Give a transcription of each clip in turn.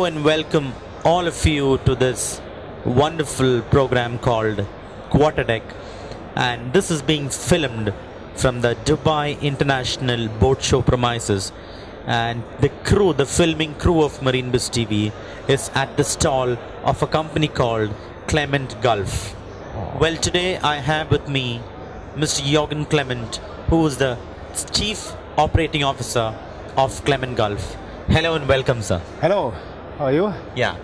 and welcome all of you to this wonderful program called Quarterdeck, and this is being filmed from the Dubai International Boat Show premises, and the filming crew of Marine Biz TV is at the stall of a company called Clement Gulf. Well, today I have with me Mr. Jürgen Clement, who is the Chief Operating Officer of Clement Gulf. Hello and welcome, sir. Hello, how are you? Yeah,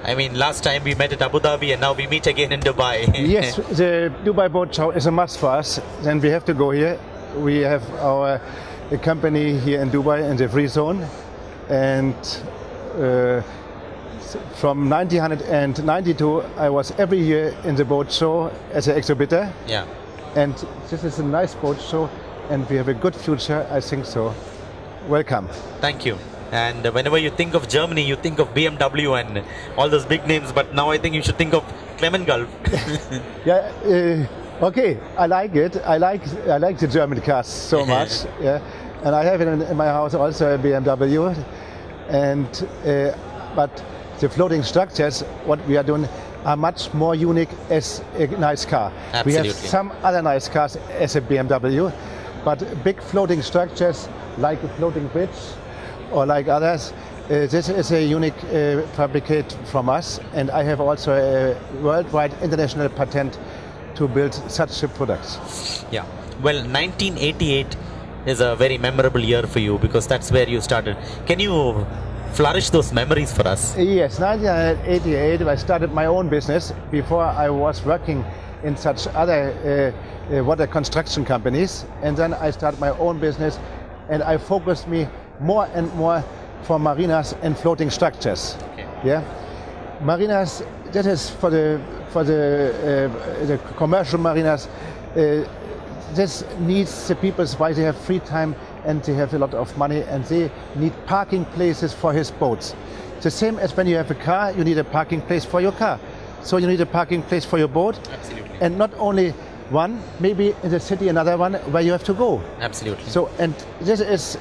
I mean, last time we met at Abu Dhabi and now we meet again in Dubai. Yes, the Dubai Boat Show is a must for us. Then we have to go here. We have our company here in Dubai in the free zone, and from 1992 I was every year in the boat show as an exhibitor. Yeah. And this is a nice boat show and we have a good future, I think so. Welcome. Thank you. And whenever you think of Germany, you think of BMW and all those big names, but now I think you should think of Clement Gulf. Yeah, okay, I like it. I like the German cars so much. Yeah, and I have it in my house also a BMW. And but the floating structures, what we are doing, are much more unique as a nice car. Absolutely. We have some other nice cars as a BMW, but big floating structures like a floating bridge or like others, this is a unique fabricate from us, and I have also a worldwide international patent to build such products. Yeah. Well, 1988 is a very memorable year for you because that's where you started. Can you flourish those memories for us? Yes, 1988 I started my own business. Before I was working in such other water construction companies, and then I started my own business, and I focused me more and more for marinas and floating structures. Okay. Yeah, marinas. That is for the commercial marinas. This needs the people why they have free time and they have a lot of money and they need parking places for his boats. The same as when you have a car, you need a parking place for your car. So you need a parking place for your boat. Absolutely. And not only one, maybe in the city another one where you have to go. Absolutely. So, and this is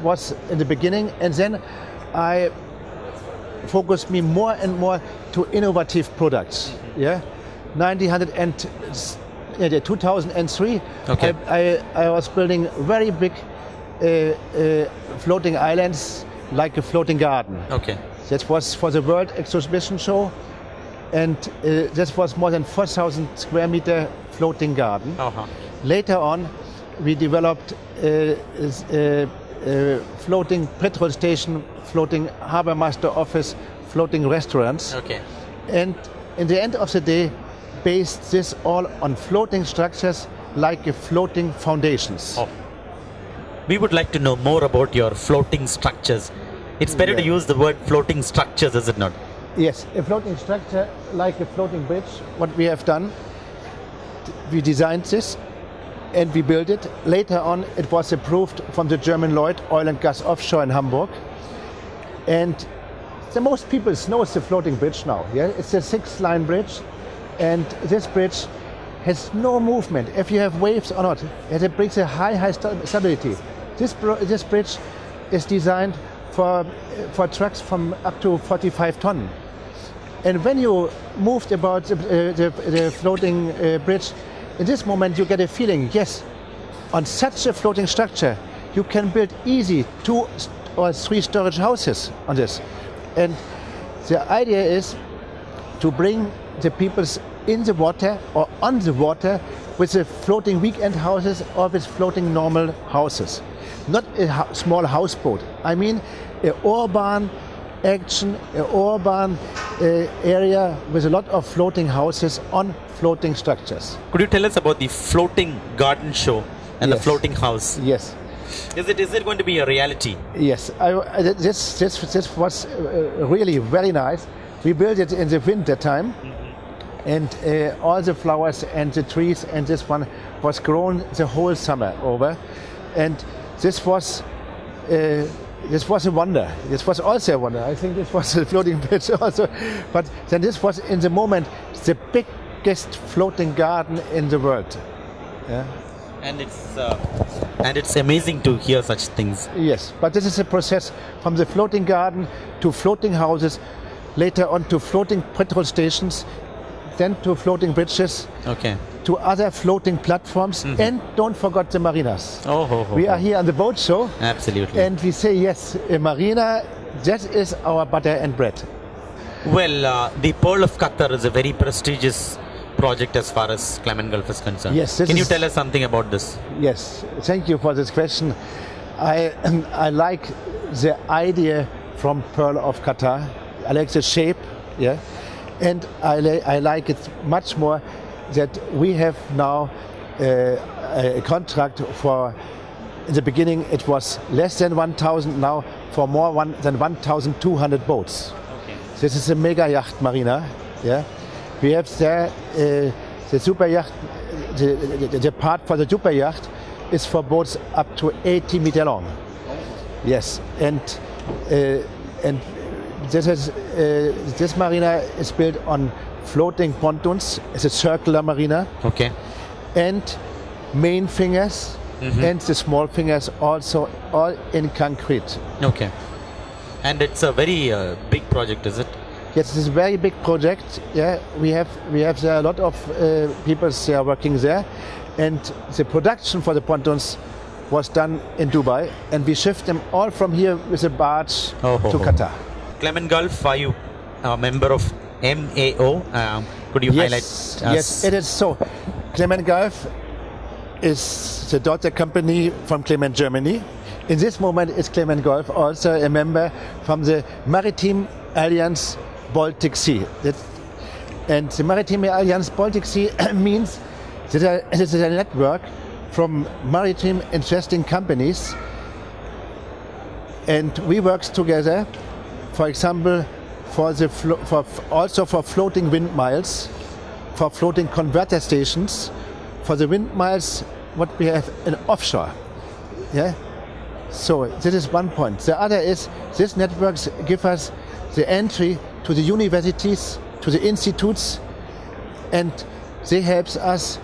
was in the beginning, and then I focused me more and more to innovative products. Mm-hmm. Yeah, 2003. Okay. I was building very big floating islands like a floating garden. Okay. That was for the World Exhibition Show, and this was more than 4,000 square meter floating garden. Uh-huh. Later on, we developed floating petrol station, floating harbor master office, floating restaurants. Okay. And in the end of the day, based this all on floating structures like floating foundations. Oh. We would like to know more about your floating structures. It's better to use the word floating structures, is it not? Yes, a floating structure like a floating bridge. What we have done, we designed this and we built it. Later on, it was approved from the German Lloyd Oil and Gas Offshore in Hamburg. And the most people know the floating bridge now. Yeah, it's a 6-line bridge, and this bridge has no movement. If you have waves or not, it brings a high stability. This bridge is designed for trucks from up to 45 tons. And when you moved about the floating bridge, in this moment you get a feeling, yes, on such a floating structure, you can build easy 2 or 3 storage houses on this. And the idea is to bring the peoples in the water or on the water with the floating weekend houses or with floating normal houses. Not a small houseboat. I mean an urban action, an urban area with a lot of floating houses on floating structures. Could you tell us about the floating garden show and the floating house? Yes. Is it going to be a reality? Yes. This was really very nice. We built it in the winter time. Mm-hmm. And all the flowers and the trees and this one was grown the whole summer over. And this was a wonder. This was also a wonder. I think this was a floating bridge also. But then this was in the moment the biggest floating garden in the world. Yeah. And it's amazing to hear such things. Yes, but this is a process from the floating garden to floating houses later on to floating petrol stations, then to floating bridges, Okay. to other floating platforms, and don't forget the marinas. We are here on the boat show, Absolutely. and we say yes, a marina, that is our butter and bread. Well, the Pearl of Qatar is a very prestigious project as far as Clement Gulf is concerned. Yes, this Can you is- tell us something about this? Yes, thank you for this question. I like the idea from Pearl of Qatar. I like the shape, yeah, and I like it much more that we have now a contract for. In the beginning, it was less than 1,000. Now, for more than 1,200 boats. Okay. This is a mega yacht marina. Yeah, we have there the super yacht. The part for the super yacht is for boats up to 80 meter long. Yes, and this marina is built on floating pontoons. It's a circular marina, Okay. and main fingers and the small fingers also all in concrete. Okay. And it's a very big project, is it? Yes, it's a very big project. Yeah, we have there a lot of people they are working there, and the production for the pontoons was done in Dubai, and we shipped them all from here with a barge to Qatar. Clement Gulf, are you a member of MAO? Could you highlight Yes, us? yes, it is so. Clement Gulf is the daughter company from Clement, Germany. In this moment, is Clement Gulf also a member from the Maritime Alliance Baltic Sea. And the Maritime Alliance Baltic Sea means that it is a network from maritime interesting companies, and we work together, for example, also for floating windmills, for floating converter stations, for the windmills what we have in offshore. Yeah. So this is one point. The other is these networks give us the entry to the universities, to the institutes, and they help us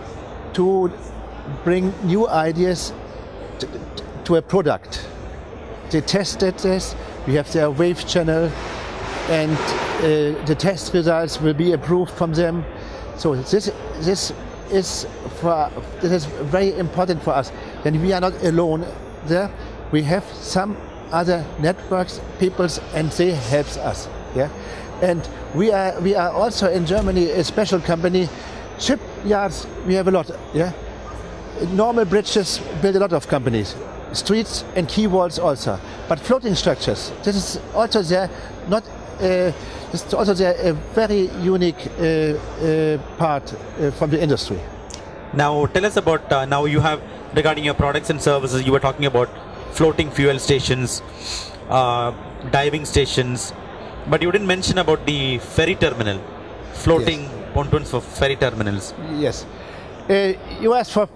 to bring new ideas to a product. They tested this. We have their wave channel, and the test results will be approved from them. So this is very important for us. And we are not alone there. We have some other networks, peoples, and they help us. Yeah, and we are also in Germany a special company. Shipyards we have a lot. Yeah, normal bridges build a lot of companies, streets and quay walls also. But floating structures, this is also there. This is also there a very unique part from the industry. Now tell us about, now you have, regarding your products and services, you were talking about floating fuel stations, diving stations, but you didn't mention about the ferry terminal, floating pontoons for ferry terminals. Yes. You asked for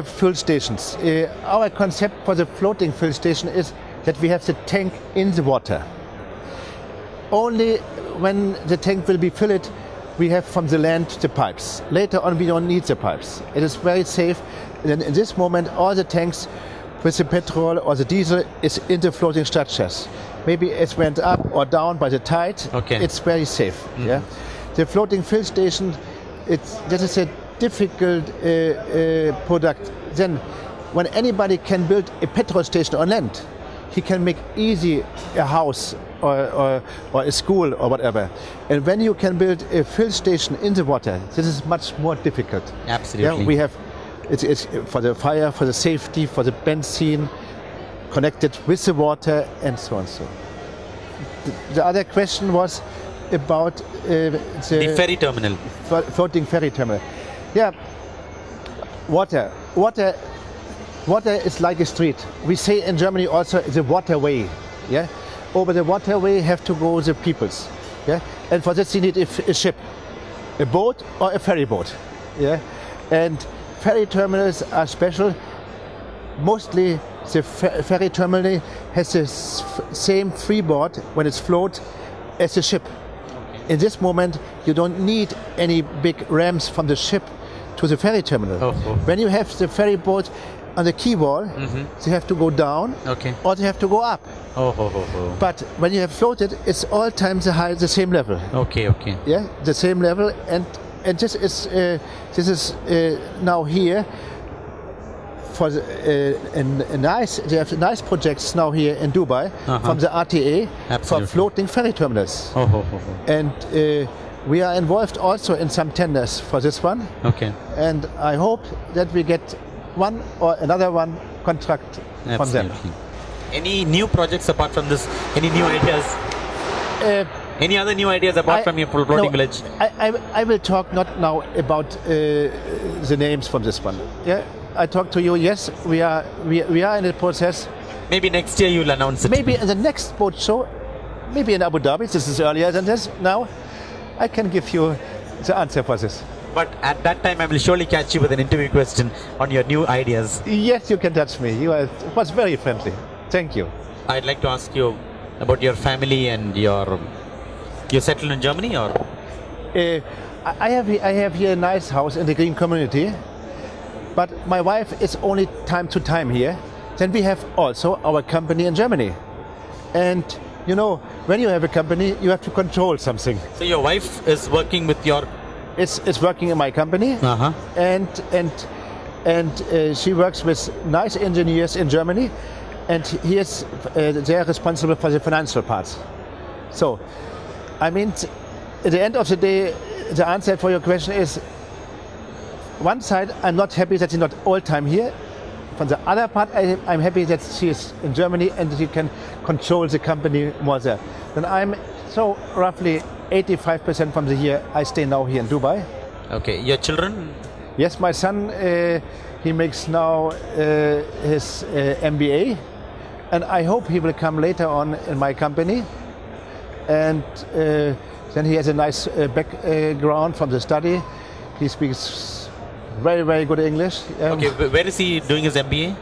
fuel stations. Our concept for the floating fuel station is that we have the tank in the water. Only when the tank will be filled, we have from the land the pipes. Later on, we don't need the pipes. It is very safe. And in this moment, all the tanks with the petrol or the diesel is in the floating structures. Maybe it went up or down by the tide. Okay. It's very safe. Yeah. The floating fuel station, that is a difficult product. Then, when anybody can build a petrol station on land, he can make easy a house or a school or whatever. And when you can build a fuel station in the water, this is much more difficult. Absolutely. Yeah, we have it's for the fire, for the safety, for the benzene, connected with the water, and so on. So the other question was about the ferry terminal. Floating ferry terminal. Yeah, water is like a street. We say in Germany also the waterway. Yeah, over the waterway have to go the peoples. Yeah, and for this you need a ship, a boat or a ferry boat. Yeah, and ferry terminals are special. Mostly the ferry terminal has the same freeboard when it's float as the ship. In this moment, you don't need any big ramps from the ship to the ferry terminal. When you have the ferry boat, on the key wall, they have to go down, Okay. or they have to go up. Oh. But when you have floated, it's all times the same level. Okay. Yeah, the same level, and this is now here for they have nice projects now here in Dubai from the RTA for floating ferry terminals. And we are involved also in some tenders for this one. Okay. And I hope that we get one or another one contract from them. Any new projects apart from this? Any new ideas? Any other new ideas apart from your floating village? I will talk not now about the names from this one. Yeah, I talk to you. Yes, we are in the process. Maybe next year you'll announce it. Maybe in the next boat show, maybe in Abu Dhabi. This is earlier than this. Now, I can give you the answer for this. But at that time, I will surely catch you with an interview question on your new ideas. Yes, you can touch me. It was very friendly. Thank you. I'd like to ask you about your family and you're settled in Germany, or? I have here a nice house in the green community, but my wife is only time to time here. Then we have also our company in Germany, and you know, when you have a company, you have to control something. So your wife is working with your? It's working in my company, and she works with nice engineers in Germany, and they are responsible for the financial parts. So, I mean, at the end of the day, the answer for your question is: one side, I'm not happy that she's not all time here. From the other part, I'm happy that she is in Germany and she can control the company more there. Then I'm so roughly 85% from the year I stay now here in Dubai. Okay, your children? Yes, my son, he makes now his MBA, and I hope he will come later on in my company. And then he has a nice background from the study. He speaks very, very good English. Okay, where is he doing his MBA?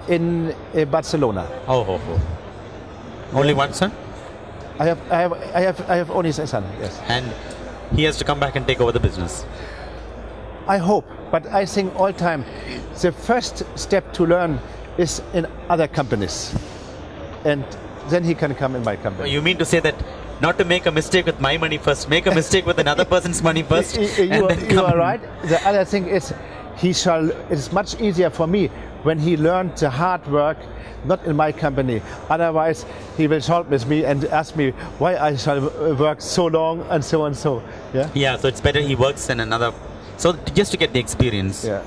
In Barcelona. Oh. Only one son? I have only a son. Yes. And he has to come back and take over the business. I hope, but I think all time the first step to learn is in other companies, and then he can come in my company. You mean to say that not to make a mistake with my money first, make a mistake with another person's money first? You are right. The other thing is, it's much easier for me when he learned the hard work, not in my company. Otherwise, he will shout with me and ask me why I shall work so long and so and so. Yeah. Yeah. So it's better he works in another. So just to get the experience. Yeah.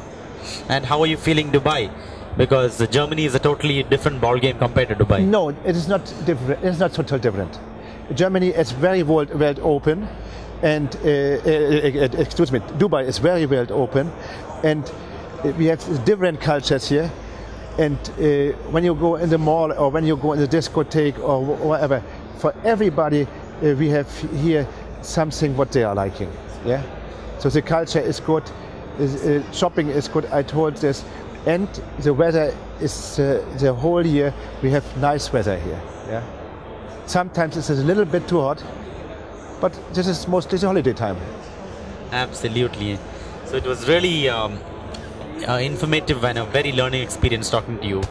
And how are you feeling Dubai? Because Germany is a totally different ball game compared to Dubai. No, it is not different. It is not totally different. Germany is very world open, and excuse me, Dubai is very world open, and we have different cultures here. And when you go in the mall or when you go in the discotheque or whatever, for everybody we have here something what they are liking. Yeah. So the culture is good, shopping is good. I told this, and the weather is the whole year we have nice weather here. Yeah. Sometimes it's a little bit too hot, but this is mostly the holiday time. Absolutely. So it was really informative and a very learning experience talking to you.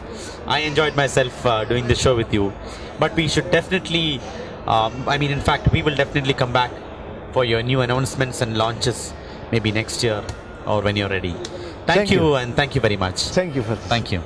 I enjoyed myself doing the show with you. But we should definitely, in fact, we will definitely come back for your new announcements and launches maybe next year or when you're ready. Thank you, and thank you very much. Thank you. Thank you.